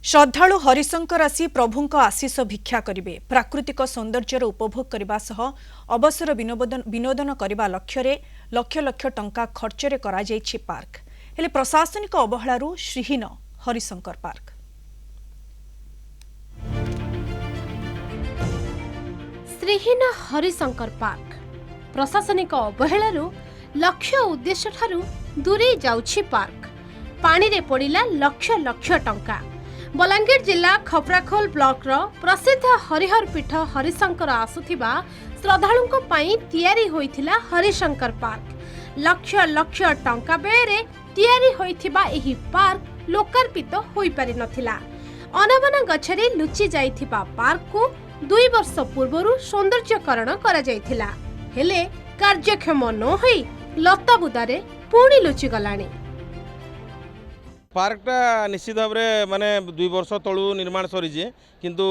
श्रद्धालु हरिशंकर आसी प्रभुंक आशीष भिक्षा करिवे। प्राकृतिक सौंदर्यर उपभोग करबा सह अवसर विनोदन करबा लक्ष्य लक्ष लक्ष टंका खर्चरे करा जायछि पार्क। हेले प्रशासनिक अवहेलारू श्रीहीन हरिशंकर पार्क। श्रीहीन हरिशंकर पार्क प्रशासनिक अवहेलारू लक्ष्य उद्देश्य ठारू दूरे जाउछि पार्क। पानी रे पड़िला लक्ष लक्ष टंका। बलांगीर जिला खपराखोल ब्लॉक रो प्रसिद्ध हरिहर पीठ हरिशंकर आसुथिबा श्रद्धालुंको पई तयारी होइथिला हरिशंकर पार्क। लक्ष लक्ष टंका बेरे तयारी होइथिबा एही पार्क लोकार्पित होई पारि नथिला। अनबना गछरे लुचि जाइथिबा पार्क को 2 वर्ष पूर्वरु सौंदर्यकरण करा जाइथिला। हेले कार्यक्षम न होई लता बुदारे पुणी लुचि गलाणी। पार्कटा निश्चित भाव में माने 2 वर्ष तलू निर्माण सरी किंतु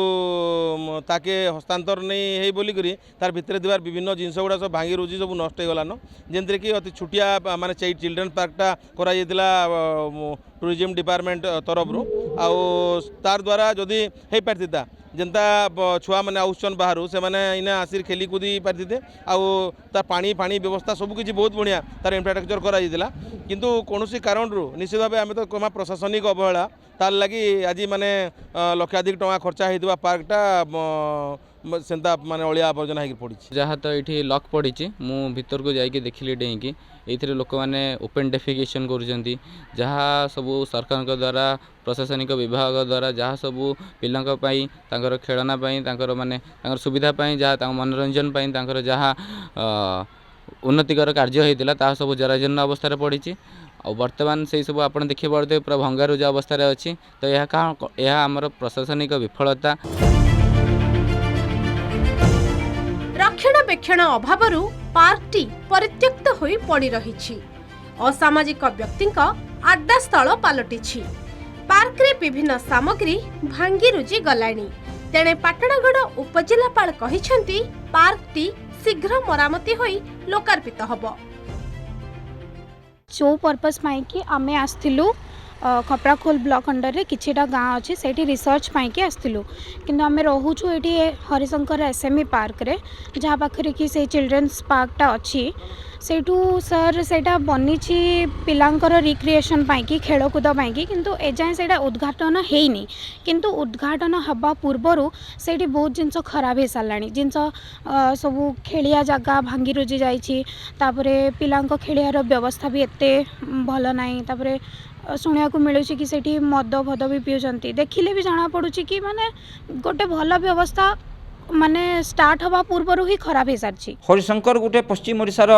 ताके हस्तांतर नहीं है बोली करी तार भितर दिवार विभिन्न जिनस गुड़ा सब भांगी रुची सब नष्ट हो गलान जेमती कि अति छुटिया माने चिल्ड्रेन पार्कटा करा टूरिज्म डिपार्टमेंट तरफ तार द्वारा जदि हो पार्थिता जेनता छुआ मैंने आउसन बाहर से मैंने इना आसिर खेली कूदी पार्थिते आउ पानी पानी व्यवस्था सबकि बहुत बढ़िया तार इंफ्रास्ट्रक्चर करा किंतु कौन कारण निश्चित भाव आम तो कमा प्रशासनिक अवहेला तार लगी आज माने लक्षाधिक टंका खर्चा होता पार्कटा सेंता माने अलिया आवर्जना हो पड़ी जहाँ तो ये लक पड़ी मु भीतर को जाइए देखिली डेईकी ये लोक मैंने ओपन डेफिकेशन करुँच जहाँ सबू सरकार द्वारा प्रशासनिक विभाग द्वारा जहाँ सबू पिलांई खेलना माने सुविधा जहाँ मनोरंजन जहाँ उन्नतिकर कार्य होता सब जराजीर्ण अवस्था पड़ी और वर्तमान से सब आप देखिए पड़ते पूरा भंगारुजा अवस्था अच्छी तो यह आमर प्रशासनिक विफलता। रक्षणाबेक्षण अभावरू पार्कटी परित्यक्त होई पड़ी रहिछि। असामाजिक व्यक्तिंक आड्डा स्थल पालटिछि। पार्क रे विभिन्न सामग्री भांगी रुजी गलाणी। तेणे पाटणगढ़ उपजिलापाल कहिछंती पार्कटी शीघ्र मरामती होई लोकार्पित हबो। जो पर्पस पाई कि आमे आस्थिलु खपराखोल ब्लॉक अंडर रे किछिटा गाँव अच्छे से रिसर्च पाई आसलु कि आम रोचु ये हरिशंकर एसएमई पार्क रे जहाँ पाखे कि से चिल्ड्रेन्स पार्कटा अच्छी सेठू सर सेटा बनी पिलांकर रिक्रिएशन पाई खेलकूद पाई किंतु एजाएं सेटा उद्घाटन हेनी किंतु उद्घाटन हवा पूर्वर से बहुत जिनस खराब हो सारा जिनस सब खेलिया जगह भांगी रुजी जापर पिलांक खेलियार व्यवस्था भी एते भल नाई तापरे शुणा मिलूँ कि सेठी मद फद भी पीउछंती देखिले भी जना पड़ू कि माने गोटे भल व्यवस्था माने स्टार्ट हवा पूर्व ही खराब हो सारी। हरिशंकर गोटे पश्चिम ओडिशार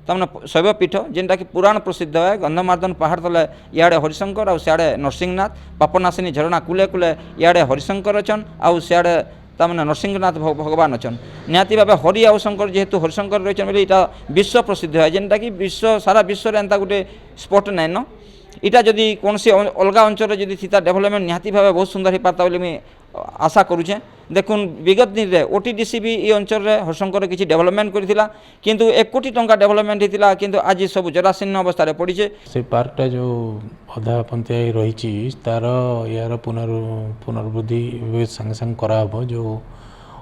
तमने शैवपीठ जेनटा कि पुराण प्रसिद्ध है गंधमार्दन पहाड़ तले इे हरिशंकर आउ सियाड़े नरसिंहनाथ पापनाशिनी झरणा कूले कूले इे हरिशंकर अचन आउ सियाड़े तमने नरसिंहनाथ भगवान अचन निहाती भाव हरि आउ शंकर जेहेतु हरिशंकर रही बोले यहाँ विश्व प्रसिद्ध है जेनटा कि विश्व सारा विश्व एंता गोटे स्पॉट नाइन न इटा जदि कौन से अलग अंचल जदि थी डेवलपमेंट निहाती भाव बहुत सुंदर हो पाता बोली मुझे आशा करुचे। देखुन विगत दिन में ओटीडीसी भी ये अंचल में हरिशंकर किसी डेवलपमेंट करथिला किंतु 1 कोटी टंका डेवलपमेंट होता किंतु आज सब जराशीर्ण अवस्था पड़ी से पार्कटा जो अधा पंथी रही तार यार पुनर्वृद्धि संगे संग कराब जो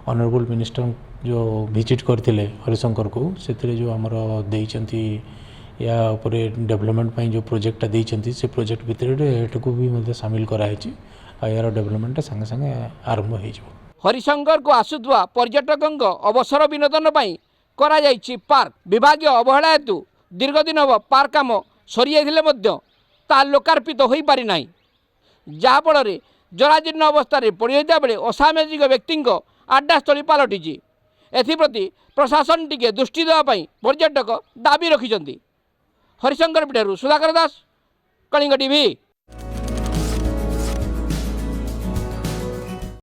ऑनरेबल मिनिस्टर जो विजिट करते हरिशंकर को से जो आमर देइचंती या उपरे डेवलपमेंट पाई जो प्रोजेक्टा देइचंती से प्रोजेक्ट भितर एटू भी सामिल कराई यार डेवलपमेंट संगे संगे आरंभ हो। हरिशंकर को आसुवा पर्यटकों अवसर विनोदन करा जाइछि पार्क विभाग अवहेला हेतु दीर्घ दिन हम पार्क काम सरी जाइले लोकार्पित हो पारि नाही जहाँफल जराजीर्ण अवस्था पड़ी बेले असामाजिक व्यक्ति आड्डास्थली पलटि एप्रति प्रशासन टिके दृष्टि देवाई पर्यटक दाबी रखिंट। हरिशंकर पीठरू सुधाकर दास कलिंग टीवी।